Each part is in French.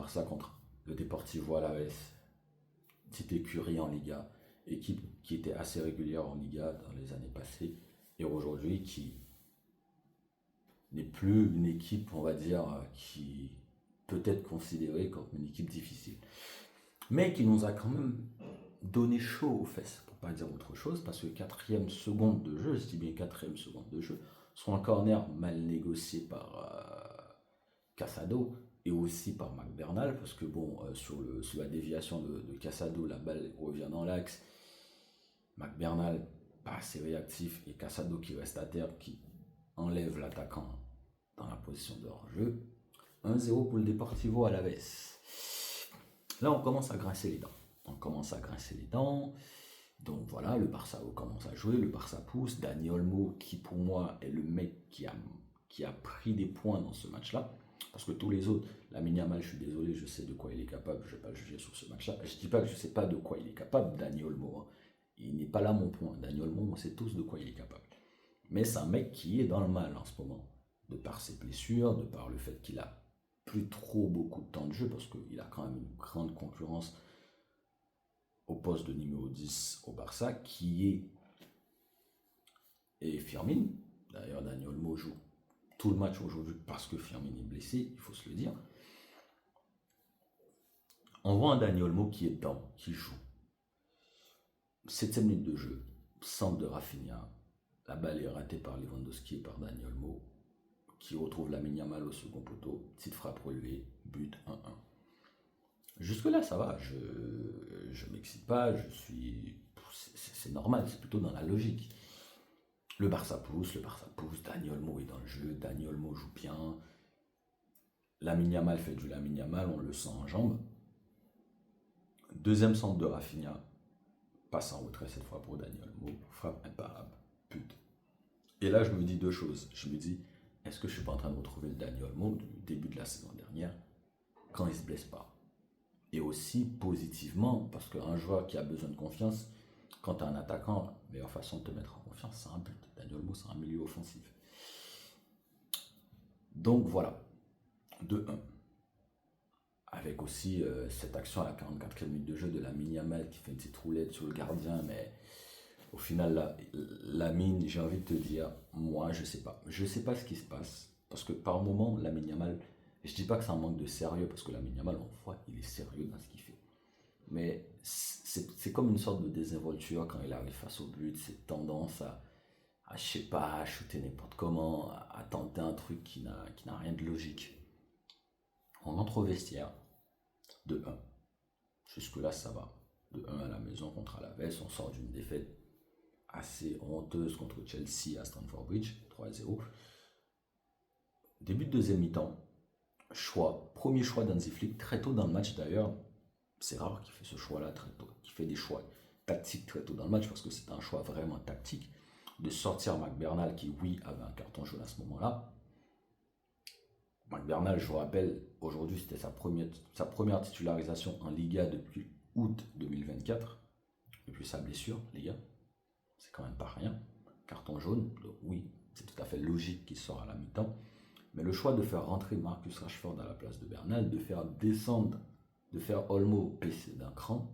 Barça contre le Deportivo Alavés, petite écurie en Liga, équipe qui était assez régulière en Liga dans les années passées, et aujourd'hui qui n'est plus une équipe, on va dire, qui peut être considérée comme une équipe difficile. Mais qui nous a quand même donné chaud aux fesses, pour pas dire autre chose, parce que quatrième seconde de jeu, je dis bien quatrième seconde de jeu, sur un corner mal négocié par Casado et aussi par McBernal, parce que bon, sur la déviation de Casado, la balle revient dans l'axe. McBernal, pas assez réactif, et Casado qui reste à terre, qui enlève l'attaquant dans la position de hors-jeu. 1-0 pour le Deportivo Alavés. Là, on commence à grincer les dents. Donc voilà, le Barça commence à jouer, le Barça pousse. Dani Olmo, qui pour moi est le mec qui a pris des points dans ce match-là. Parce que tous les autres, Lamine Yamal, je suis désolé, je sais de quoi il est capable, je ne vais pas le juger sur ce match-là. Je ne dis pas que je ne sais pas de quoi il est capable, Dani Olmo. Hein. Il n'est pas là mon point. Dani Olmo, on sait tous de quoi il est capable. Mais c'est un mec qui est dans le mal en ce moment. De par ses blessures, de par le fait qu'il a plus trop beaucoup de temps de jeu, parce qu'il a quand même une grande concurrence au poste de numéro 10 au Barça, qui est Firmin. D'ailleurs, Dani Olmo joue tout le match aujourd'hui parce que Firmin est blessé, il faut se le dire. On voit un Dani Olmo qui est dedans, qui joue. 7e minute de jeu, centre de Rafinha, la balle est ratée par Lewandowski et par Dani Olmo, qui retrouve Lamine Yamal au second poteau, petite frappe relevée, but 1-1. Jusque-là, ça va, je ne m'excite pas, c'est normal, c'est plutôt dans la logique. Le Barça pousse, Dani Olmo est dans le jeu, Dani Olmo joue bien. Lamine Yamal fait du Lamine Yamal, on le sent en jambes. Deuxième centre de Rafinha, passe en retrait cette fois pour Dani Olmo, frappe imparable, but. Et là, je me dis deux choses. Je me dis, est-ce que je ne suis pas en train de retrouver le Dani Olmo du début de la saison dernière, quand il ne se blesse pas? Et aussi positivement, parce qu'un joueur qui a besoin de confiance, quand tu as un attaquant, la meilleure façon de te mettre en confiance, c'est un but. Dani Olmo, c'est un milieu offensif. Donc voilà, 2-1. Avec aussi cette action à la 44e minute de jeu de Lamine Yamal qui fait une petite roulette sur le gardien, mais au final, Lamine, j'ai envie de te dire, moi, je sais pas. Je sais pas ce qui se passe, parce que par moment, Lamine Yamal, je dis pas que c'est un manque de sérieux, parce que Lamine Yamal, on voit, il est sérieux dans ce qu'il fait. Mais c'est comme une sorte de désinvolture quand il arrive face au but, cette tendance à je sais pas, à shooter n'importe comment, à tenter un truc qui n'a rien de logique. On entre au vestiaire, de 1. Jusque-là, ça va. De 1 à la maison contre Alavés, on sort d'une défaite assez honteuse contre Chelsea à Stamford Bridge, 3-0. Début de deuxième mi-temps, premier choix d'Hansi Flick, très tôt dans le match d'ailleurs. C'est rare qu'il fait ce choix-là très tôt, qu'il fait des choix tactiques très tôt dans le match, parce que c'est un choix vraiment tactique, de sortir McBernal qui, oui, avait un carton jaune à ce moment-là. McBernal, je vous rappelle, aujourd'hui c'était sa première titularisation en Liga depuis août 2024, depuis sa blessure, les gars. C'est quand même pas rien. Carton jaune, donc oui, c'est tout à fait logique qu'il sort à la mi-temps. Mais le choix de faire rentrer Marcus Rashford à la place de Bernal, de faire descendre, de faire Olmo baisser d'un cran,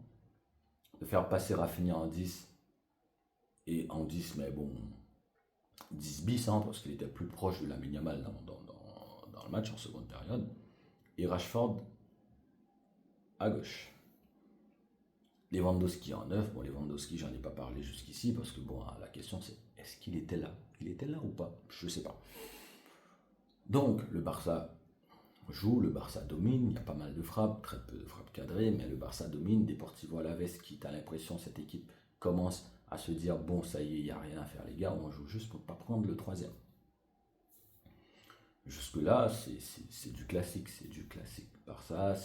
de faire passer Rafinha en 10, et en 10, mais bon, 10 bis, hein, parce qu'il était plus proche de Lamine Yamal dans le match en seconde période, et Rashford à gauche. Lewandowski en 9, bon Lewandowski j'en ai pas parlé jusqu'ici, parce que bon, la question c'est, est-ce qu'il était là? Il était là ou pas? Je sais pas. Donc le Barça joue, le Barça domine, il y a pas mal de frappes, très peu de frappes cadrées, mais le Barça domine. Deportivo Alavés, qui a l'impression, cette équipe commence à se dire, bon ça y est, il n'y a rien à faire les gars, on joue juste pour ne pas prendre le troisième. Jusque là, c'est du classique, Barça,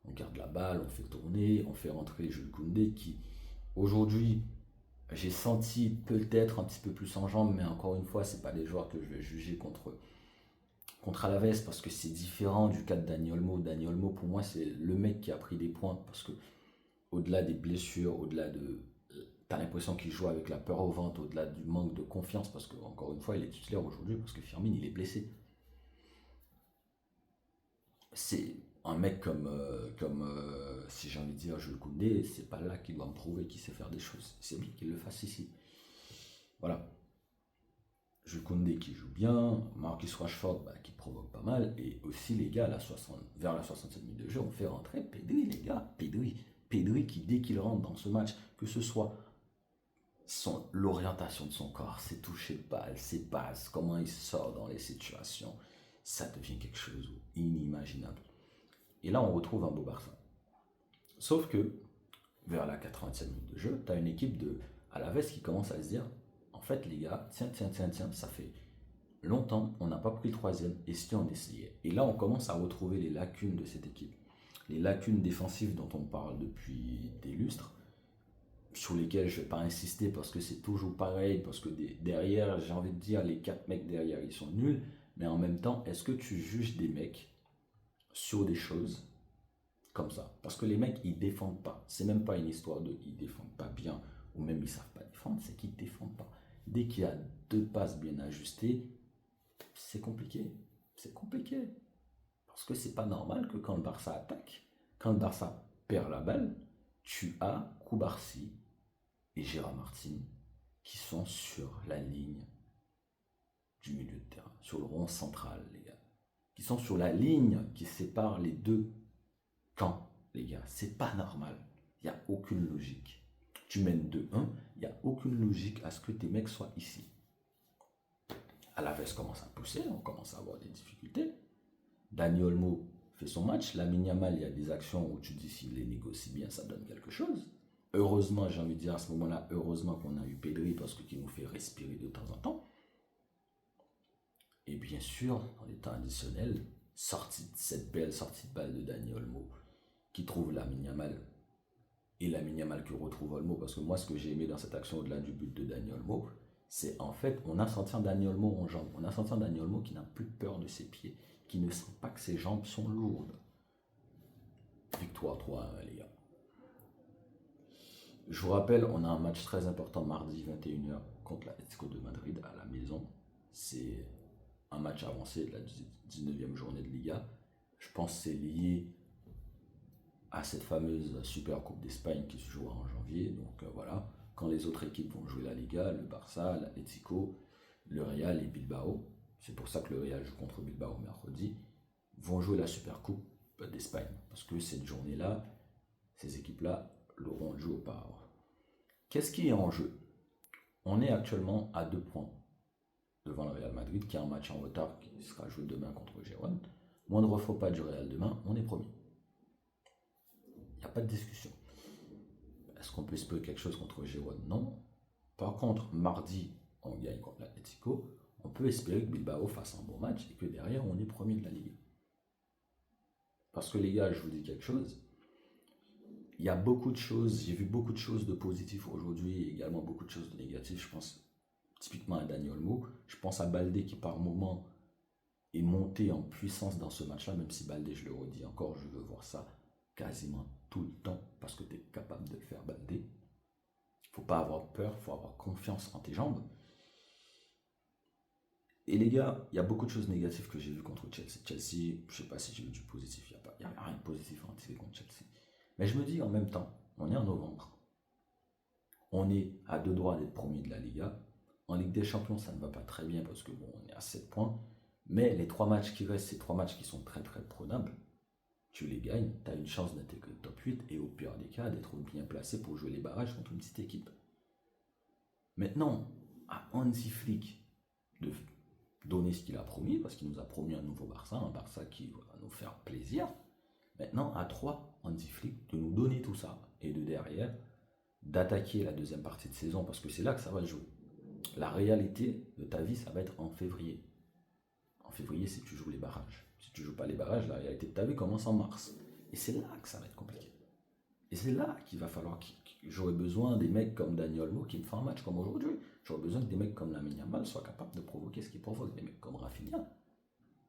on garde la balle, on fait tourner, on fait rentrer Jules Koundé, qui aujourd'hui, j'ai senti peut-être un petit peu plus en jambes, mais encore une fois, c'est pas des joueurs que je vais juger contre Alavés, parce que c'est différent du cas de Dani Olmo. Dani Olmo, pour moi, c'est le mec qui a pris des points, parce que au-delà des blessures, au-delà de... T'as l'impression qu'il joue avec la peur au ventre, au-delà du manque de confiance, parce que encore une fois, il est titulaire aujourd'hui, parce que Firmin, il est blessé. un mec si j'ai envie de dire, Jules Koundé, c'est pas là qu'il doit me prouver qu'il sait faire des choses. C'est bien qu'il le fasse ici. Voilà. Jules Koundé qui joue bien, Marcus Rashford qui provoque pas mal, et aussi les gars, vers la 67 minutes de jeu, on fait rentrer Pedri, les gars. Pedri qui, dès qu'il rentre dans ce match, que ce soit l'orientation de son corps, ses touchés de balle, ses passes, comment il sort dans les situations, ça devient quelque chose d'inimaginable. Et là, on retrouve un beau Barça. Sauf que, vers la 80e minute de jeu, tu as une équipe de Alaves qui commence à se dire, en fait, les gars, tiens, ça fait longtemps, on n'a pas pris le troisième, et si on essayait? Et là, on commence à retrouver les lacunes de cette équipe. Les lacunes défensives dont on parle depuis des lustres, sur lesquelles je ne vais pas insister parce que c'est toujours pareil, parce que derrière, j'ai envie de dire, les 4 mecs derrière, ils sont nuls, mais en même temps, est-ce que tu juges des mecs sur des choses comme ça? Parce que les mecs, ils défendent pas. C'est même pas une histoire de ils défendent pas bien, ou même ils savent pas défendre, c'est qu'ils défendent pas. Dès qu'il y a 2 passes bien ajustées, c'est compliqué. C'est compliqué. Parce que c'est pas normal que quand le Barça attaque, quand le Barça perd la balle, tu as Koubarsi et Gérard Martin qui sont sur la ligne du milieu de terrain, sur le rond central, les gars. Qui sont sur la ligne qui sépare les deux camps, les gars. C'est pas normal. Il n'y a aucune logique. Tu mènes 2-1, il n'y a aucune logique à ce que tes mecs soient ici. Alaves commence à pousser, on commence à avoir des difficultés. Dani Olmo fait son match. Lamine Yamal, il y a des actions où tu dis s'il les négocie bien, ça donne quelque chose. Heureusement, j'ai envie de dire à ce moment-là, heureusement qu'on a eu Pedri parce qu'il nous fait respirer de temps en temps. Et bien sûr, en les temps additionnels, cette belle sortie de balle de Dani Olmo qui trouve Lamine Yamal et Lamine Yamal qui retrouve Olmo, parce que moi ce que j'ai aimé dans cette action au-delà du but de Dani Olmo, c'est en fait on a senti un Dani Olmo en jambes, on a senti un Dani Olmo qui n'a plus peur de ses pieds, qui ne sent pas que ses jambes sont lourdes. Victoire 3-1 les gars. Je vous rappelle, on a un match très important mardi 21h contre l'Atlético de Madrid à la maison. C'est un match avancé de la 19e journée de Liga. Je pense que c'est lié à cette fameuse Super Coupe d'Espagne qui se jouera en janvier. Donc voilà, quand les autres équipes vont jouer la Liga, le Barça, l'Atlético, le Real et Bilbao, c'est pour ça que le Real joue contre Bilbao mercredi, vont jouer la Super Coupe d'Espagne. Parce que cette journée-là, ces équipes-là l'auront joué auparavant. Qu'est-ce qui est en jeu? On est actuellement à 2 points devant le Real Madrid, qui a un match en retard qui sera joué demain contre Gérone. Moindre faux pas du Real demain, on est premier. Il n'y a pas de discussion. Est-ce qu'on peut espérer quelque chose contre Gérone? Non. Par contre, mardi, on gagne contre l'Atlético. On peut espérer que Bilbao fasse un bon match et que derrière, on est premier de la Ligue. Parce que les gars, je vous dis quelque chose. Il y a beaucoup de choses, j'ai vu beaucoup de choses de positif aujourd'hui et également beaucoup de choses de négatif. Je pense typiquement à Dani Olmo. Je pense à Baldé qui par moment est monté en puissance dans ce match-là, même si Baldé, je le redis encore, je veux voir ça quasiment tout le temps parce que tu es capable de le faire, Baldé. Il ne faut pas avoir peur, il faut avoir confiance en tes jambes. Et les gars, il y a beaucoup de choses négatives que j'ai vues contre Chelsea. Chelsea, je ne sais pas si j'ai vu du positif, il n'y a rien de positif à en tirer contre Chelsea. Mais je me dis en même temps, on est en novembre. On est à 2 doigts d'être premier de la Liga. En Ligue des Champions, ça ne va pas très bien parce que bon, on est à 7 points. Mais les 3 matchs qui restent, ces 3 matchs qui sont très très prenables, tu les gagnes, tu as une chance d'intégrer le top 8 et au pire des cas, d'être bien placé pour jouer les barrages contre une petite équipe. Maintenant, à Hansi Flick de donner ce qu'il a promis, parce qu'il nous a promis un nouveau Barça, un Barça qui va nous faire plaisir. Maintenant, à 3, Hansi Flick de nous donner tout ça et de derrière, d'attaquer la deuxième partie de saison, parce que c'est là que ça va jouer. La réalité de ta vie, ça va être en février. En février, si tu joues les barrages. Si tu ne joues pas les barrages, la réalité de ta vie commence en mars. Et c'est là que ça va être compliqué. Et c'est là qu'il va falloir j'aurais besoin des mecs comme Dani Olmo qui me font un match comme aujourd'hui. J'aurais besoin que des mecs comme Lamine Yamal soient capables de provoquer ce qu'ils provoquent. Des mecs comme Rafinha.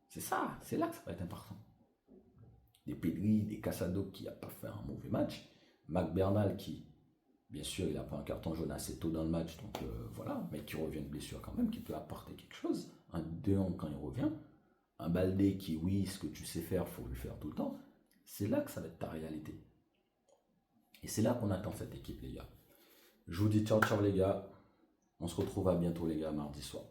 C'est ça, c'est là que ça va être important. Des Pedri, des Casado qui n'a pas fait un mauvais match. Mac Bernal qui, bien sûr, il a pris un carton jaune assez tôt dans le match, donc voilà, mais qui revient de blessure quand même, qui peut apporter quelque chose. Un 2-1 quand il revient. Un Baldé qui, oui, ce que tu sais faire, il faut le faire tout le temps. C'est là que ça va être ta réalité. Et c'est là qu'on attend cette équipe, les gars. Je vous dis ciao, ciao, les gars. On se retrouve à bientôt, les gars, mardi soir.